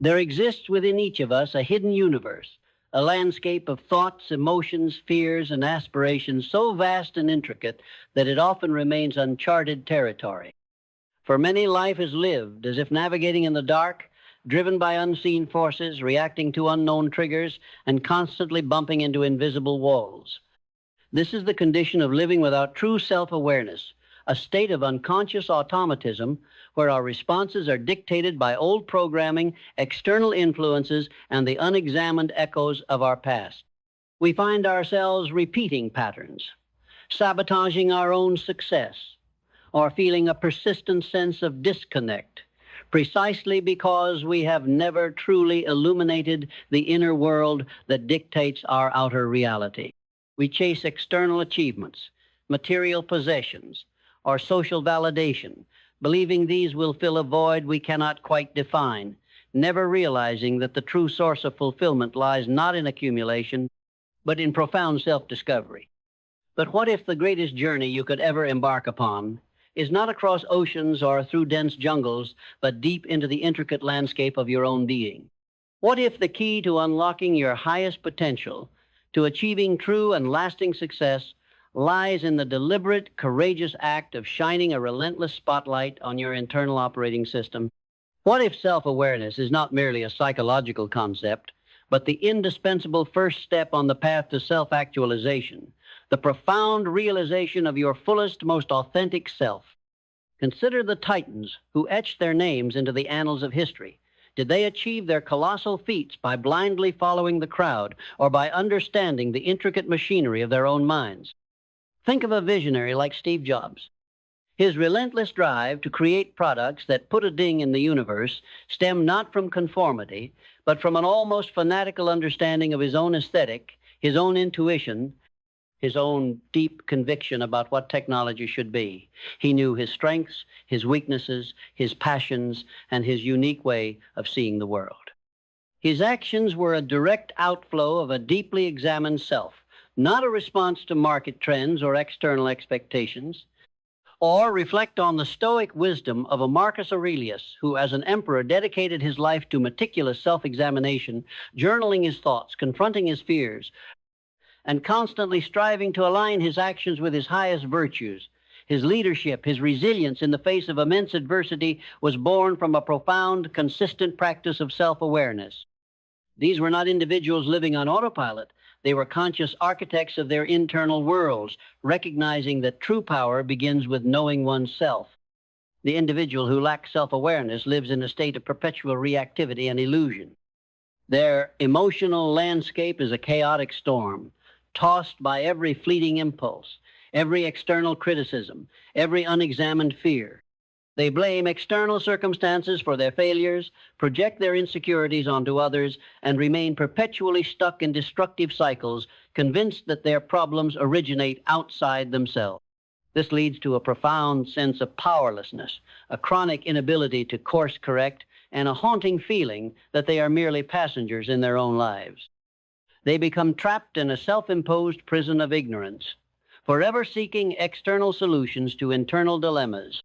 There exists within each of us a hidden universe, a landscape of thoughts, emotions, fears, and aspirations so vast and intricate that it often remains uncharted territory. For many, life is lived as if navigating in the dark, driven by unseen forces, reacting to unknown triggers, and constantly bumping into invisible walls. This is the condition of living without true self-awareness, a state of unconscious automatism where our responses are dictated by old programming, external influences, and the unexamined echoes of our past. We find ourselves repeating patterns, sabotaging our own success, or feeling a persistent sense of disconnect, precisely because we have never truly illuminated the inner world that dictates our outer reality. We chase external achievements, material possessions, or social validation, believing these will fill a void we cannot quite define, never realizing that the true source of fulfillment lies not in accumulation, but in profound self-discovery. But what if the greatest journey you could ever embark upon is not across oceans or through dense jungles, but deep into the intricate landscape of your own being? What if the key to unlocking your highest potential, to achieving true and lasting success, lies in the deliberate, courageous act of shining a relentless spotlight on your internal operating system? What if self-awareness is not merely a psychological concept, but the indispensable first step on the path to self-actualization, the profound realization of your fullest, most authentic self? Consider the titans who etched their names into the annals of history. Did they achieve their colossal feats by blindly following the crowd or by understanding the intricate machinery of their own minds? Think of a visionary like Steve Jobs. His relentless drive to create products that put a ding in the universe stemmed not from conformity, but from an almost fanatical understanding of his own aesthetic, his own intuition, his own deep conviction about what technology should be. He knew his strengths, his weaknesses, his passions, and his unique way of seeing the world. His actions were a direct outflow of a deeply examined self, not a response to market trends or external expectations. Or reflect on the stoic wisdom of a Marcus Aurelius, who as an emperor dedicated his life to meticulous self-examination, journaling his thoughts, confronting his fears, and constantly striving to align his actions with his highest virtues. His leadership, his resilience in the face of immense adversity was born from a profound, consistent practice of self-awareness. These were not individuals living on autopilot. They were conscious architects of their internal worlds, recognizing that true power begins with knowing oneself. The individual who lacks self-awareness lives in a state of perpetual reactivity and illusion. Their emotional landscape is a chaotic storm, tossed by every fleeting impulse, every external criticism, every unexamined fear. They blame external circumstances for their failures, project their insecurities onto others, and remain perpetually stuck in destructive cycles, convinced that their problems originate outside themselves. This leads to a profound sense of powerlessness, a chronic inability to course correct, and a haunting feeling that they are merely passengers in their own lives. They become trapped in a self-imposed prison of ignorance, forever seeking external solutions to internal dilemmas.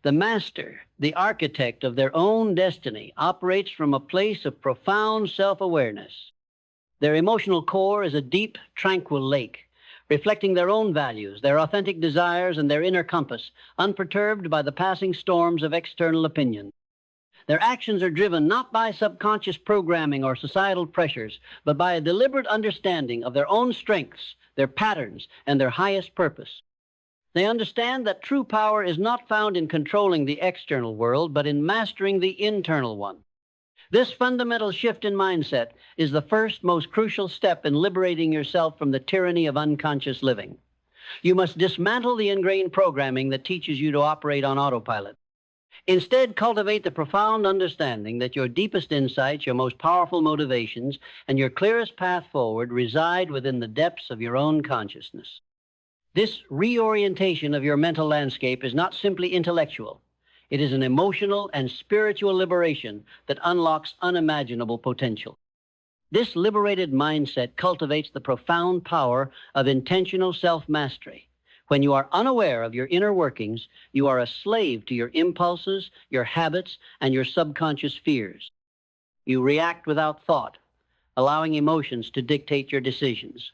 The master, the architect of their own destiny, operates from a place of profound self-awareness. Their emotional core is a deep, tranquil lake, reflecting their own values, their authentic desires, and their inner compass, unperturbed by the passing storms of external opinion. Their actions are driven not by subconscious programming or societal pressures, but by a deliberate understanding of their own strengths, their patterns, and their highest purpose. They understand that true power is not found in controlling the external world, but in mastering the internal one. This fundamental shift in mindset is the first, most crucial step in liberating yourself from the tyranny of unconscious living. You must dismantle the ingrained programming that teaches you to operate on autopilot. Instead, cultivate the profound understanding that your deepest insights, your most powerful motivations, and your clearest path forward reside within the depths of your own consciousness. This reorientation of your mental landscape is not simply intellectual. It is an emotional and spiritual liberation that unlocks unimaginable potential. This liberated mindset cultivates the profound power of intentional self-mastery. When you are unaware of your inner workings, you are a slave to your impulses, your habits, and your subconscious fears. You react without thought, allowing emotions to dictate your decisions,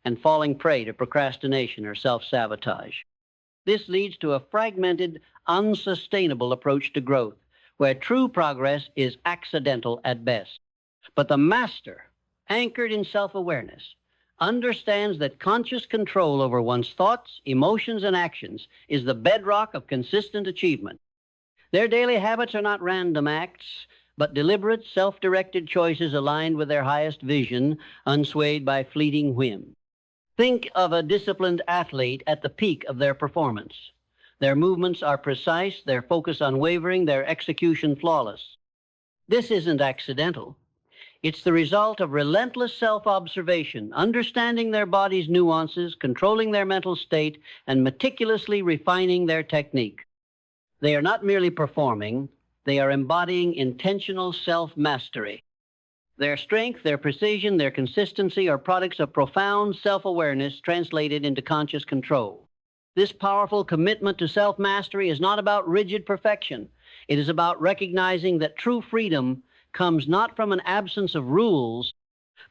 and falling prey to procrastination or self-sabotage. This leads to a fragmented, unsustainable approach to growth, where true progress is accidental at best. But the master, anchored in self-awareness, understands that conscious control over one's thoughts, emotions, and actions is the bedrock of consistent achievement. Their daily habits are not random acts, but deliberate, self-directed choices aligned with their highest vision, unswayed by fleeting whim. Think of a disciplined athlete at the peak of their performance. Their movements are precise, their focus unwavering, their execution flawless. This isn't accidental. It's the result of relentless self-observation, understanding their body's nuances, controlling their mental state, and meticulously refining their technique. They are not merely performing, they are embodying intentional self-mastery. Their strength, their precision, their consistency are products of profound self-awareness translated into conscious control. This powerful commitment to self-mastery is not about rigid perfection. It is about recognizing that true freedom comes not from an absence of rules,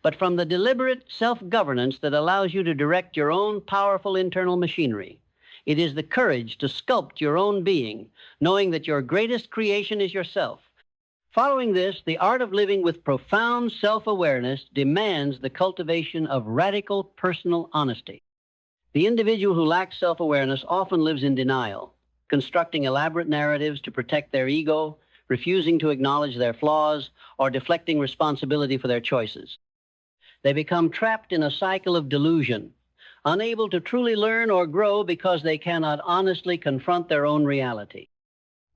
but from the deliberate self-governance that allows you to direct your own powerful internal machinery. It is the courage to sculpt your own being, knowing that your greatest creation is yourself. Following this, the art of living with profound self-awareness demands the cultivation of radical personal honesty. The individual who lacks self-awareness often lives in denial, constructing elaborate narratives to protect their ego, refusing to acknowledge their flaws, or deflecting responsibility for their choices. They become trapped in a cycle of delusion, unable to truly learn or grow because they cannot honestly confront their own reality.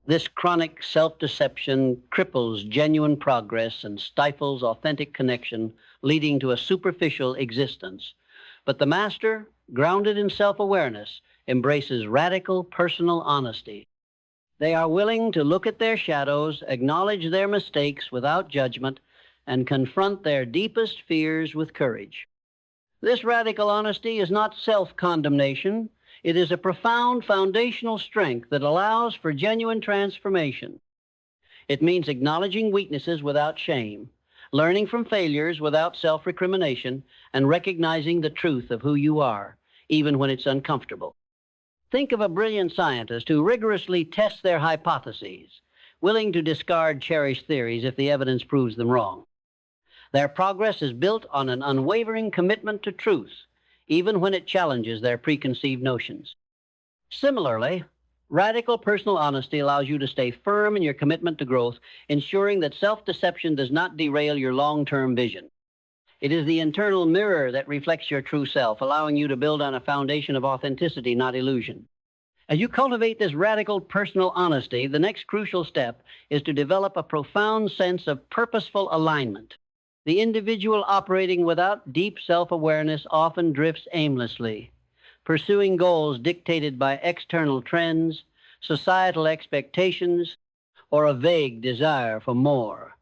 This chronic self-deception cripples genuine progress and stifles authentic connection, leading to a superficial existence. But the master, grounded in self-awareness, embraces radical personal honesty. They are willing to look at their shadows, acknowledge their mistakes without judgment, and confront their deepest fears with courage. This radical honesty is not self-condemnation. It is a profound foundational strength that allows for genuine transformation. It means acknowledging weaknesses without shame, learning from failures without self-recrimination, and recognizing the truth of who you are, even when it's uncomfortable. Think of a brilliant scientist who rigorously tests their hypotheses, willing to discard cherished theories if the evidence proves them wrong. Their progress is built on an unwavering commitment to truth, even when it challenges their preconceived notions. Similarly, radical personal honesty allows you to stay firm in your commitment to growth, ensuring that self-deception does not derail your long-term vision. It is the internal mirror that reflects your true self, allowing you to build on a foundation of authenticity, not illusion. As you cultivate this radical personal honesty, the next crucial step is to develop a profound sense of purposeful alignment. The individual operating without deep self-awareness often drifts aimlessly, pursuing goals dictated by external trends, societal expectations, or a vague desire for more.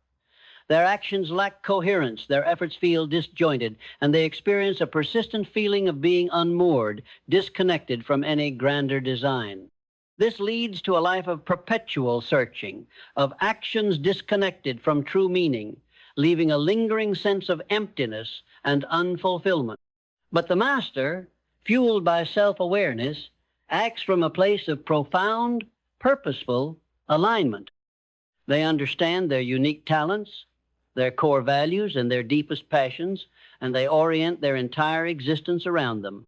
Their actions lack coherence, their efforts feel disjointed, and they experience a persistent feeling of being unmoored, disconnected from any grander design. This leads to a life of perpetual searching, of actions disconnected from true meaning, leaving a lingering sense of emptiness and unfulfillment. But the master, fueled by self-awareness, acts from a place of profound, purposeful alignment. They understand their unique talents, their core values, and their deepest passions, and they orient their entire existence around them.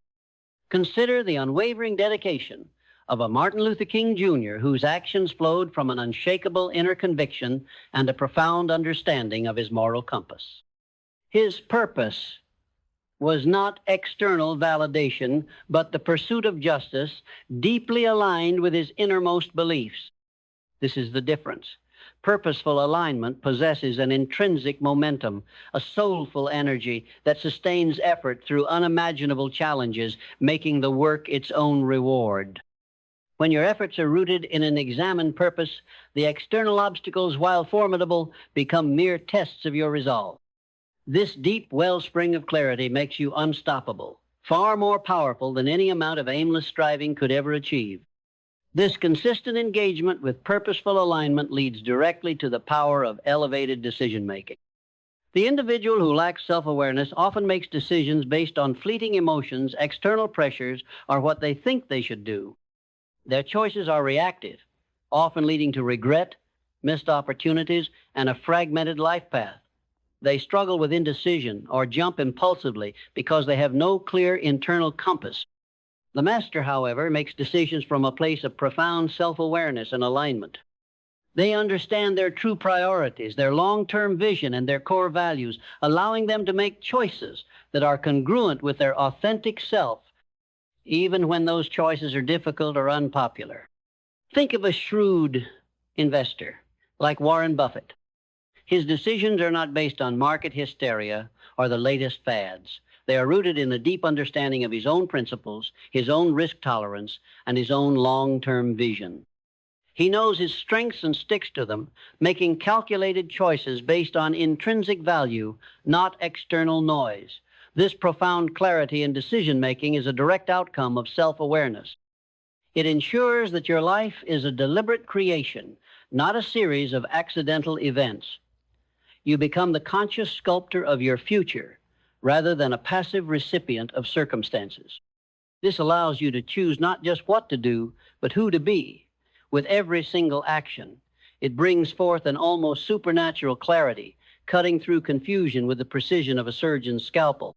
Consider the unwavering dedication of a Martin Luther King Jr., whose actions flowed from an unshakable inner conviction and a profound understanding of his moral compass. His purpose was not external validation, but the pursuit of justice, deeply aligned with his innermost beliefs. This is the difference. Purposeful alignment possesses an intrinsic momentum, a soulful energy that sustains effort through unimaginable challenges, making the work its own reward. When your efforts are rooted in an examined purpose, the external obstacles, while formidable, become mere tests of your resolve. This deep wellspring of clarity makes you unstoppable, far more powerful than any amount of aimless striving could ever achieve. This consistent engagement with purposeful alignment leads directly to the power of elevated decision-making. The individual who lacks self-awareness often makes decisions based on fleeting emotions, external pressures, or what they think they should do. Their choices are reactive, often leading to regret, missed opportunities, and a fragmented life path. They struggle with indecision or jump impulsively because they have no clear internal compass. The master, however, makes decisions from a place of profound self-awareness and alignment. They understand their true priorities, their long-term vision, and their core values, allowing them to make choices that are congruent with their authentic self, even when those choices are difficult or unpopular. Think of a shrewd investor like Warren Buffett. His decisions are not based on market hysteria or the latest fads. They are rooted in a deep understanding of his own principles, his own risk tolerance, and his own long-term vision. He knows his strengths and sticks to them, making calculated choices based on intrinsic value, not external noise. This profound clarity in decision-making is a direct outcome of self-awareness. It ensures that your life is a deliberate creation, not a series of accidental events. You become the conscious sculptor of your future, rather than a passive recipient of circumstances. This allows you to choose not just what to do, but who to be. With every single action, it brings forth an almost supernatural clarity, cutting through confusion with the precision of a surgeon's scalpel.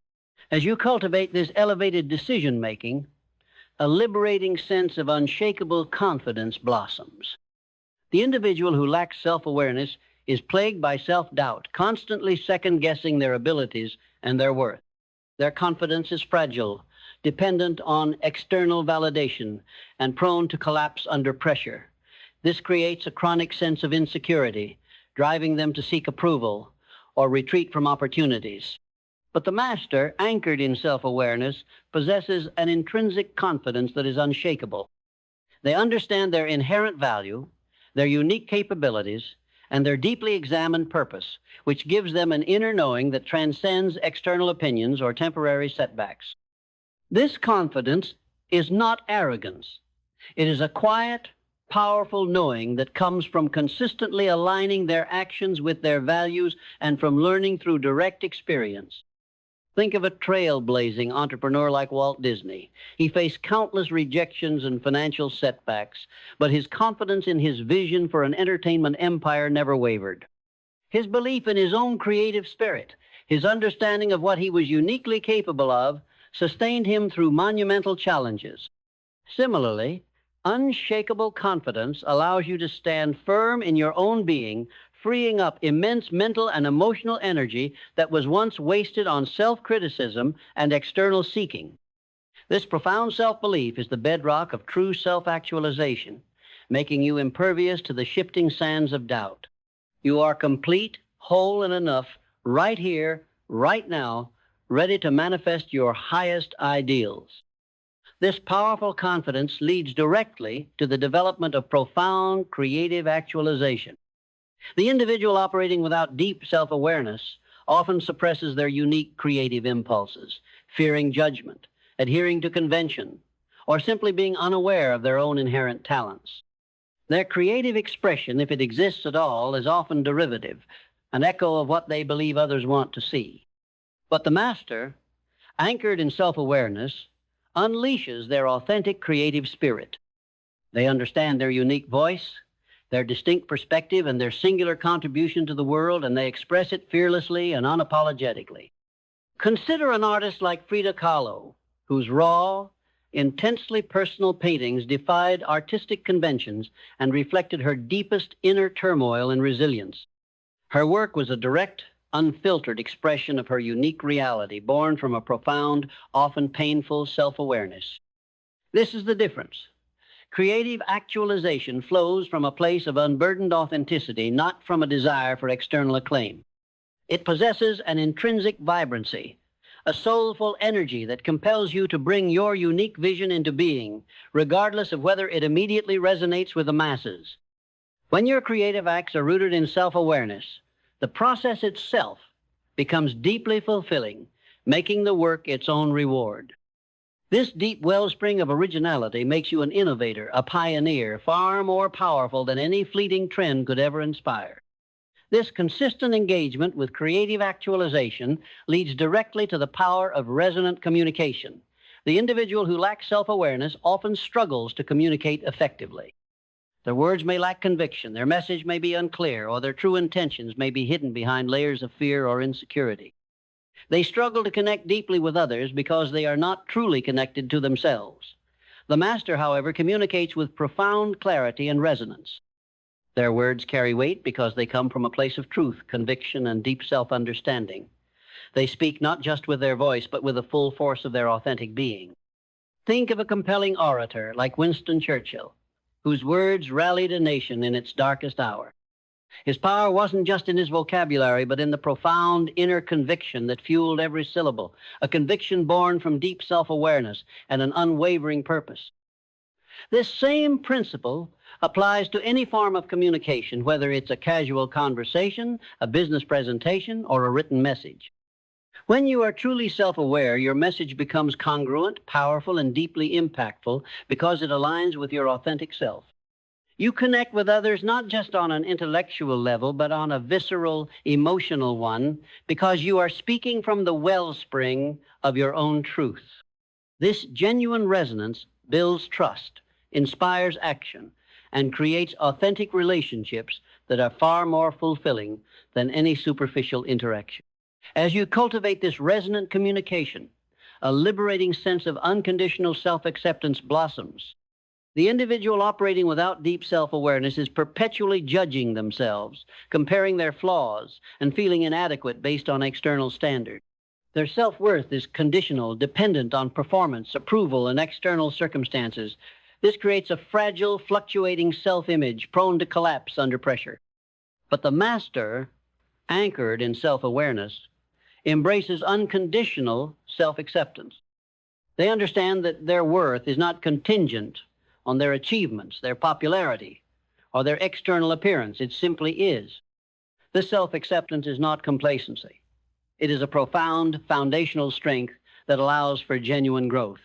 As you cultivate this elevated decision-making, a liberating sense of unshakable confidence blossoms. The individual who lacks self-awareness is plagued by self-doubt, constantly second-guessing their abilities and their worth. Their confidence is fragile, dependent on external validation, and prone to collapse under pressure. This creates a chronic sense of insecurity, driving them to seek approval or retreat from opportunities. But the master, anchored in self-awareness, possesses an intrinsic confidence that is unshakable. They understand their inherent value, their unique capabilities, and their deeply examined purpose, which gives them an inner knowing that transcends external opinions or temporary setbacks. This confidence is not arrogance. It is a quiet, powerful knowing that comes from consistently aligning their actions with their values and from learning through direct experience. Think of a trailblazing entrepreneur like Walt Disney. He faced countless rejections and financial setbacks, but his confidence in his vision for an entertainment empire never wavered. His belief in his own creative spirit, his understanding of what he was uniquely capable of, sustained him through monumental challenges. Similarly, unshakable confidence allows you to stand firm in your own being, freeing up immense mental and emotional energy that was once wasted on self-criticism and external seeking. This profound self-belief is the bedrock of true self-actualization, making you impervious to the shifting sands of doubt. You are complete, whole, and enough right here, right now, ready to manifest your highest ideals. This powerful confidence leads directly to the development of profound creative actualization. The individual operating without deep self-awareness often suppresses their unique creative impulses, fearing judgment, adhering to convention, or simply being unaware of their own inherent talents. Their creative expression, if it exists at all, is often derivative, an echo of what they believe others want to see. But the master, anchored in self-awareness, unleashes their authentic creative spirit. They understand their unique voice, their distinct perspective, and their singular contribution to the world, and they express it fearlessly and unapologetically. Consider an artist like Frida Kahlo, whose raw, intensely personal paintings defied artistic conventions and reflected her deepest inner turmoil and resilience. Her work was a direct, unfiltered expression of her unique reality, born from a profound, often painful self-awareness. This is the difference. Creative actualization flows from a place of unburdened authenticity, not from a desire for external acclaim. It possesses an intrinsic vibrancy, a soulful energy that compels you to bring your unique vision into being, regardless of whether it immediately resonates with the masses. When your creative acts are rooted in self-awareness, the process itself becomes deeply fulfilling, making the work its own reward. This deep wellspring of originality makes you an innovator, a pioneer, far more powerful than any fleeting trend could ever inspire. This consistent engagement with creative actualization leads directly to the power of resonant communication. The individual who lacks self-awareness often struggles to communicate effectively. Their words may lack conviction, their message may be unclear, or their true intentions may be hidden behind layers of fear or insecurity. They struggle to connect deeply with others because they are not truly connected to themselves. The master, however, communicates with profound clarity and resonance. Their words carry weight because they come from a place of truth, conviction, and deep self-understanding. They speak not just with their voice, but with the full force of their authentic being. Think of a compelling orator like Winston Churchill, whose words rallied a nation in its darkest hour. His power wasn't just in his vocabulary, but in the profound inner conviction that fueled every syllable, a conviction born from deep self-awareness and an unwavering purpose. This same principle applies to any form of communication, whether it's a casual conversation, a business presentation, or a written message. When you are truly self-aware, your message becomes congruent, powerful, and deeply impactful because it aligns with your authentic self. You connect with others not just on an intellectual level, but on a visceral, emotional one, because you are speaking from the wellspring of your own truth. This genuine resonance builds trust, inspires action, and creates authentic relationships that are far more fulfilling than any superficial interaction. As you cultivate this resonant communication, a liberating sense of unconditional self-acceptance blossoms. The individual operating without deep self-awareness is perpetually judging themselves, comparing their flaws, and feeling inadequate based on external standards. Their self-worth is conditional, dependent on performance, approval, and external circumstances. This creates a fragile, fluctuating self-image prone to collapse under pressure. But the master, anchored in self-awareness, embraces unconditional self-acceptance. They understand that their worth is not contingent on their achievements, their popularity, or their external appearance. It simply is. This self-acceptance is not complacency. It is a profound foundational strength that allows for genuine growth.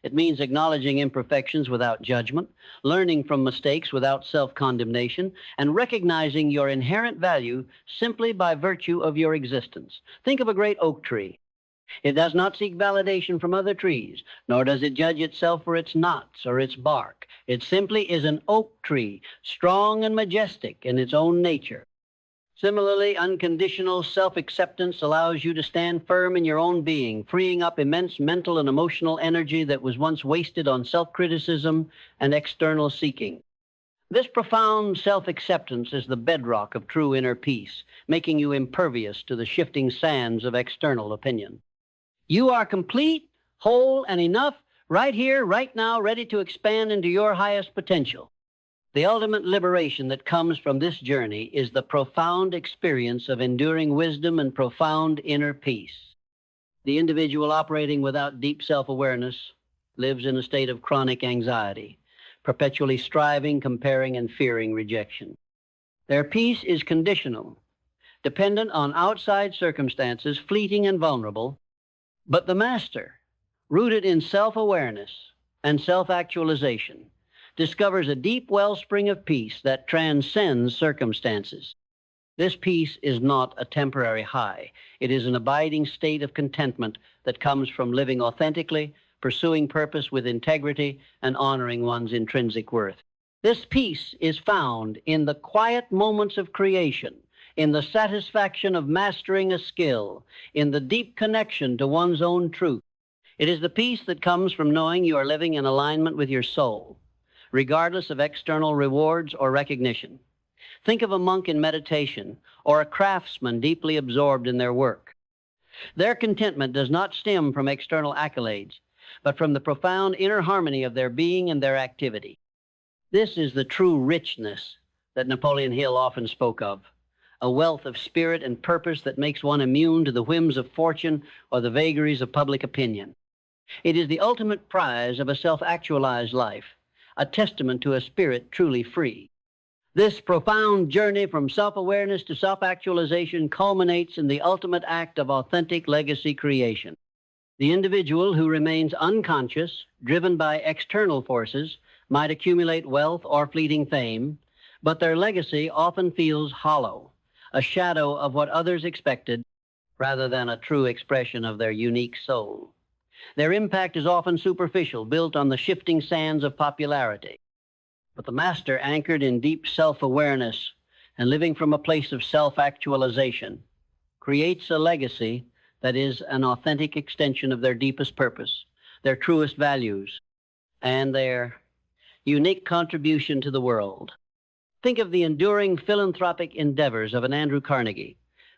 It means acknowledging imperfections without judgment, learning from mistakes without self-condemnation, and recognizing your inherent value simply by virtue of your existence. Think of a great oak tree. It does not seek validation from other trees, nor does it judge itself for its knots or its bark. It simply is an oak tree, strong and majestic in its own nature. Similarly, unconditional self-acceptance allows you to stand firm in your own being, freeing up immense mental and emotional energy that was once wasted on self-criticism and external seeking. This profound self-acceptance is the bedrock of true inner peace, making you impervious to the shifting sands of external opinion. You are complete, whole, and enough right here, right now, ready to expand into your highest potential. The ultimate liberation that comes from this journey is the profound experience of enduring wisdom and profound inner peace. The individual operating without deep self-awareness lives in a state of chronic anxiety, perpetually striving, comparing, and fearing rejection. Their peace is conditional, dependent on outside circumstances, fleeting and vulnerable. But the master, rooted in self-awareness and self-actualization, discovers a deep wellspring of peace that transcends circumstances. This peace is not a temporary high. It is an abiding state of contentment that comes from living authentically, pursuing purpose with integrity, and honoring one's intrinsic worth. This peace is found in the quiet moments of creation, in the satisfaction of mastering a skill, in the deep connection to one's own truth. It is the peace that comes from knowing you are living in alignment with your soul, regardless of external rewards or recognition. Think of a monk in meditation or a craftsman deeply absorbed in their work. Their contentment does not stem from external accolades, but from the profound inner harmony of their being and their activity. This is the true richness that Napoleon Hill often spoke of, a wealth of spirit and purpose that makes one immune to the whims of fortune or the vagaries of public opinion. It is the ultimate prize of a self-actualized life, a testament to a spirit truly free. This profound journey from self-awareness to self-actualization culminates in the ultimate act of authentic legacy creation. The individual who remains unconscious, driven by external forces, might accumulate wealth or fleeting fame, but their legacy often feels hollow, a shadow of what others expected rather than a true expression of their unique soul. Their impact is often superficial, built on the shifting sands of popularity. But the master, anchored in deep self-awareness and living from a place of self-actualization, creates a legacy that is an authentic extension of their deepest purpose, their truest values, and their unique contribution to the world. Think of the enduring philanthropic endeavors of an Andrew Carnegie,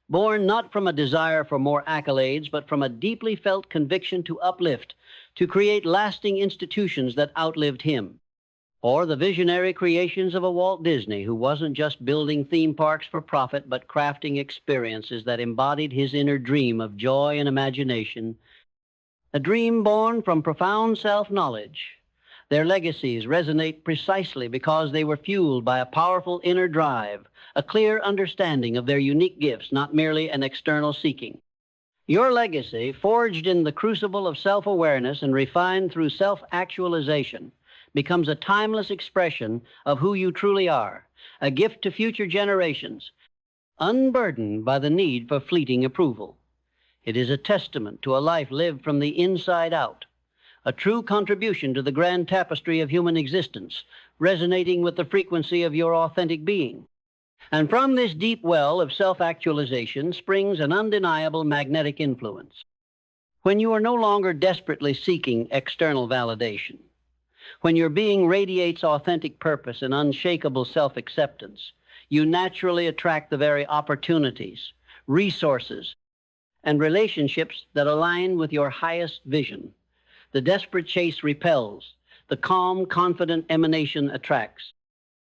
born not from a desire for more accolades, but from a deeply felt conviction to uplift, to create lasting institutions that outlived him. Or the visionary creations of a Walt Disney, who wasn't just building theme parks for profit, but crafting experiences that embodied his inner dream of joy and imagination, a dream born from profound self-knowledge. Their legacies resonate precisely because they were fueled by a powerful inner drive, a clear understanding of their unique gifts, not merely an external seeking. Your legacy, forged in the crucible of self-awareness and refined through self-actualization, becomes a timeless expression of who you truly are, a gift to future generations, unburdened by the need for fleeting approval. It is a testament to a life lived from the inside out, a true contribution to the grand tapestry of human existence, resonating with the frequency of your authentic being. And from this deep well of self-actualization springs an undeniable magnetic influence. When you are no longer desperately seeking external validation, when your being radiates authentic purpose and unshakable self-acceptance, you naturally attract the very opportunities, resources, and relationships that align with your highest vision. The desperate chase repels. The calm, confident emanation attracts.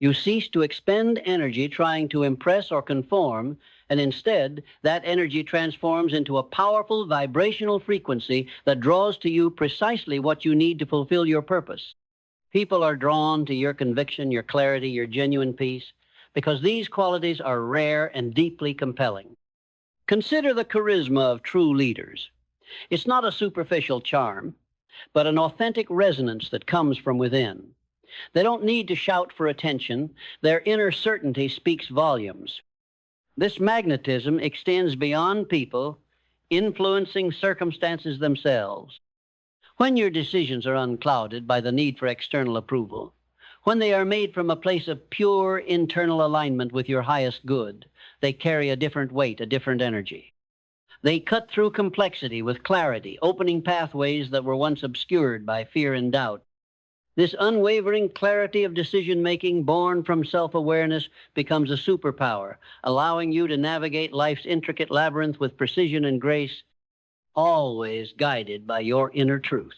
You cease to expend energy trying to impress or conform, and instead, that energy transforms into a powerful vibrational frequency that draws to you precisely what you need to fulfill your purpose. People are drawn to your conviction, your clarity, your genuine peace, because these qualities are rare and deeply compelling. Consider the charisma of true leaders. It's not a superficial charm, but an authentic resonance that comes from within. They don't need to shout for attention. Their inner certainty speaks volumes. This magnetism extends beyond people, influencing circumstances themselves. When your decisions are unclouded by the need for external approval, when they are made from a place of pure internal alignment with your highest good, they carry a different weight, a different energy. They cut through complexity with clarity, opening pathways that were once obscured by fear and doubt. This unwavering clarity of decision-making born from self-awareness becomes a superpower, allowing you to navigate life's intricate labyrinth with precision and grace, always guided by your inner truth.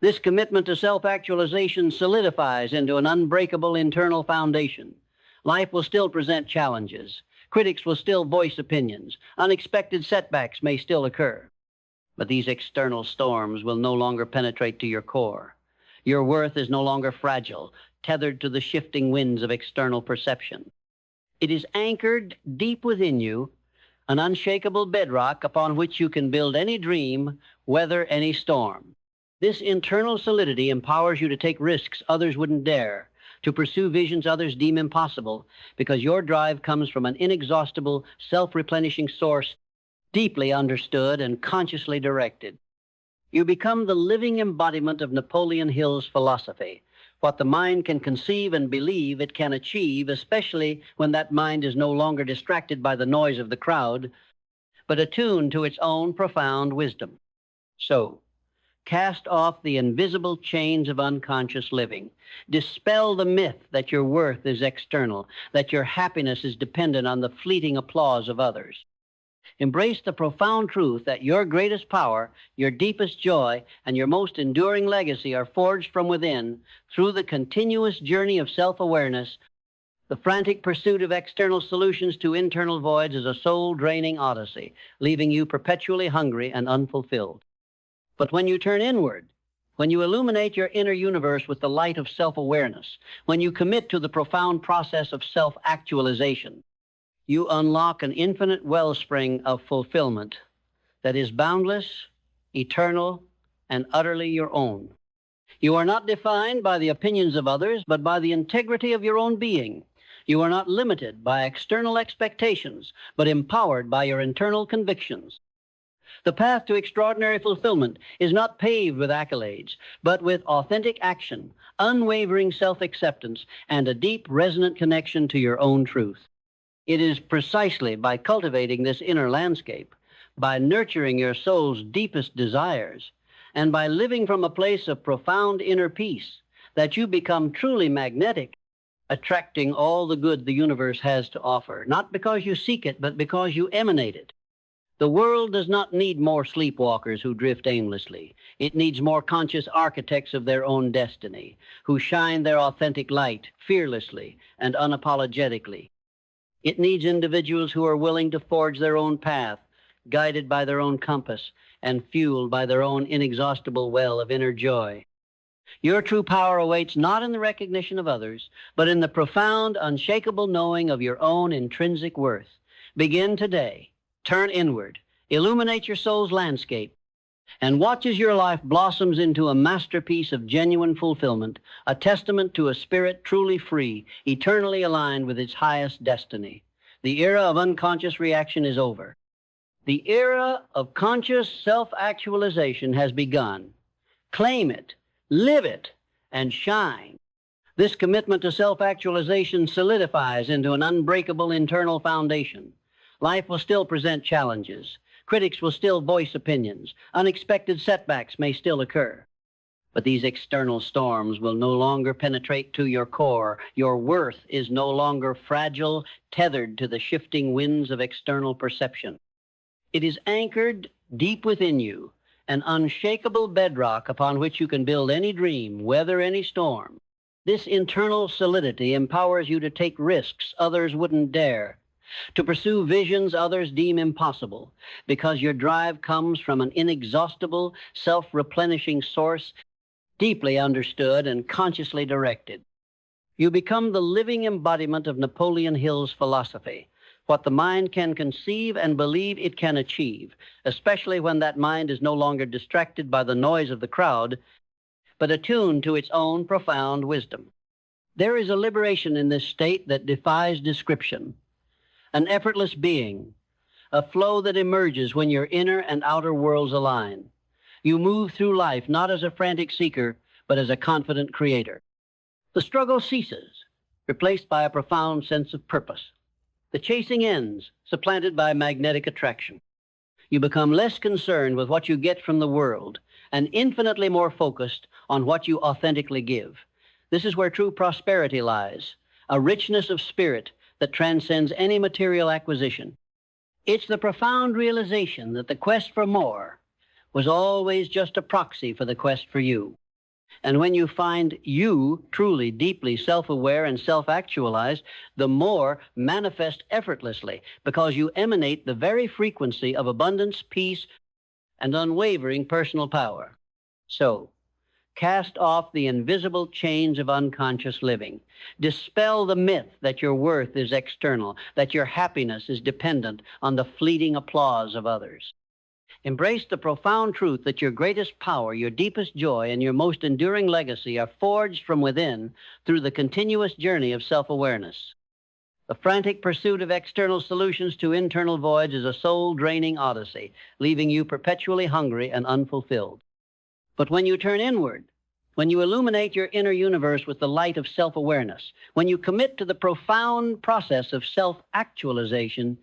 This commitment to self-actualization solidifies into an unbreakable internal foundation. Life will still present challenges. Critics will still voice opinions. Unexpected setbacks may still occur. But these external storms will no longer penetrate to your core. Your worth is no longer fragile, tethered to the shifting winds of external perception. It is anchored deep within you, an unshakable bedrock upon which you can build any dream, weather any storm. This internal solidity empowers you to take risks others wouldn't dare, to pursue visions others deem impossible, because your drive comes from an inexhaustible, self-replenishing source, deeply understood and consciously directed. You become the living embodiment of Napoleon Hill's philosophy. What the mind can conceive and believe it can achieve, especially when that mind is no longer distracted by the noise of the crowd, but attuned to its own profound wisdom. So, cast off the invisible chains of unconscious living. Dispel the myth that your worth is external, that your happiness is dependent on the fleeting applause of others. Embrace the profound truth that your greatest power, your deepest joy, and your most enduring legacy are forged from within through the continuous journey of self-awareness. The frantic pursuit of external solutions to internal voids is a soul-draining odyssey, leaving you perpetually hungry and unfulfilled. But when you turn inward, when you illuminate your inner universe with the light of self-awareness, when you commit to the profound process of self-actualization, you unlock an infinite wellspring of fulfillment that is boundless, eternal, and utterly your own. You are not defined by the opinions of others, but by the integrity of your own being. You are not limited by external expectations, but empowered by your internal convictions. The path to extraordinary fulfillment is not paved with accolades, but with authentic action, unwavering self-acceptance, and a deep, resonant connection to your own truth. It is precisely by cultivating this inner landscape, by nurturing your soul's deepest desires, and by living from a place of profound inner peace, that you become truly magnetic, attracting all the good the universe has to offer, not because you seek it, but because you emanate it. The world does not need more sleepwalkers who drift aimlessly. It needs more conscious architects of their own destiny, who shine their authentic light fearlessly and unapologetically. It needs individuals who are willing to forge their own path, guided by their own compass and fueled by their own inexhaustible well of inner joy. Your true power awaits not in the recognition of others, but in the profound, unshakable knowing of your own intrinsic worth. Begin today. Turn inward. Illuminate your soul's landscape, and watch as your life blossoms into a masterpiece of genuine fulfillment, a testament to a spirit truly free, eternally aligned with its highest destiny. The era of unconscious reaction is over. The era of conscious self-actualization has begun. Claim it, live it, and shine. This commitment to self-actualization solidifies into an unbreakable internal foundation. Life will still present challenges. Critics will still voice opinions. Unexpected setbacks may still occur. But these external storms will no longer penetrate to your core. Your worth is no longer fragile, tethered to the shifting winds of external perception. It is anchored deep within you, an unshakable bedrock upon which you can build any dream, weather any storm. This internal solidity empowers you to take risks others wouldn't dare, to pursue visions others deem impossible, because your drive comes from an inexhaustible, self-replenishing source, deeply understood and consciously directed. You become the living embodiment of Napoleon Hill's philosophy. What the mind can conceive and believe it can achieve, especially when that mind is no longer distracted by the noise of the crowd, but attuned to its own profound wisdom. There is a liberation in this state that defies description, an effortless being, a flow that emerges when your inner and outer worlds align. You move through life not as a frantic seeker, but as a confident creator. The struggle ceases, replaced by a profound sense of purpose. The chasing ends, supplanted by magnetic attraction. You become less concerned with what you get from the world and infinitely more focused on what you authentically give. This is where true prosperity lies, a richness of spirit that transcends any material acquisition. It's the profound realization that the quest for more was always just a proxy for the quest for you. And when you find you truly, deeply self-aware and self-actualized, the more manifest effortlessly because you emanate the very frequency of abundance, peace, and unwavering personal power. So, cast off the invisible chains of unconscious living. Dispel the myth that your worth is external, that your happiness is dependent on the fleeting applause of others. Embrace the profound truth that your greatest power, your deepest joy, and your most enduring legacy are forged from within through the continuous journey of self-awareness. The frantic pursuit of external solutions to internal voids is a soul-draining odyssey, leaving you perpetually hungry and unfulfilled. But when you turn inward, when you illuminate your inner universe with the light of self-awareness, when you commit to the profound process of self-actualization,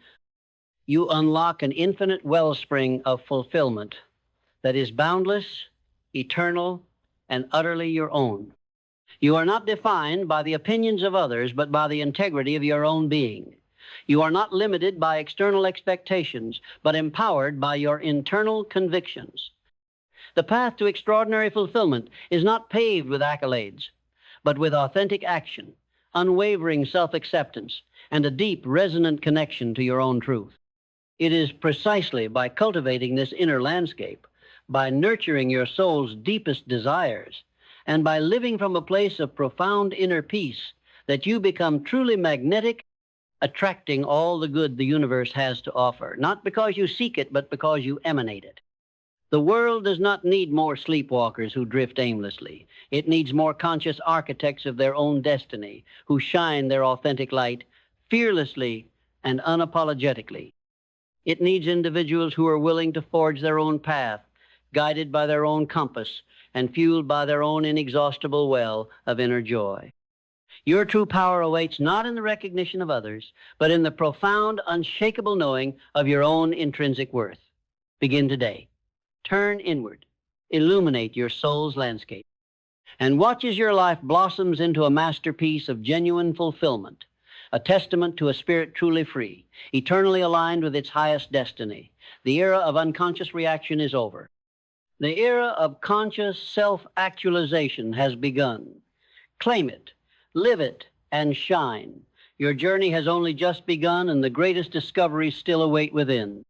you unlock an infinite wellspring of fulfillment that is boundless, eternal, and utterly your own. You are not defined by the opinions of others, but by the integrity of your own being. You are not limited by external expectations, but empowered by your internal convictions. The path to extraordinary fulfillment is not paved with accolades, but with authentic action, unwavering self-acceptance, and a deep, resonant connection to your own truth. It is precisely by cultivating this inner landscape, by nurturing your soul's deepest desires, and by living from a place of profound inner peace that you become truly magnetic, attracting all the good the universe has to offer, not because you seek it, but because you emanate it. The world does not need more sleepwalkers who drift aimlessly. It needs more conscious architects of their own destiny who shine their authentic light fearlessly and unapologetically. It needs individuals who are willing to forge their own path, guided by their own compass and fueled by their own inexhaustible well of inner joy. Your true power awaits not in the recognition of others, but in the profound, unshakable knowing of your own intrinsic worth. Begin today. Turn inward. Illuminate your soul's landscape. And watch as your life blossoms into a masterpiece of genuine fulfillment, a testament to a spirit truly free, eternally aligned with its highest destiny. The era of unconscious reaction is over. The era of conscious self-actualization has begun. Claim it, live it, and shine. Your journey has only just begun, and the greatest discoveries still await within.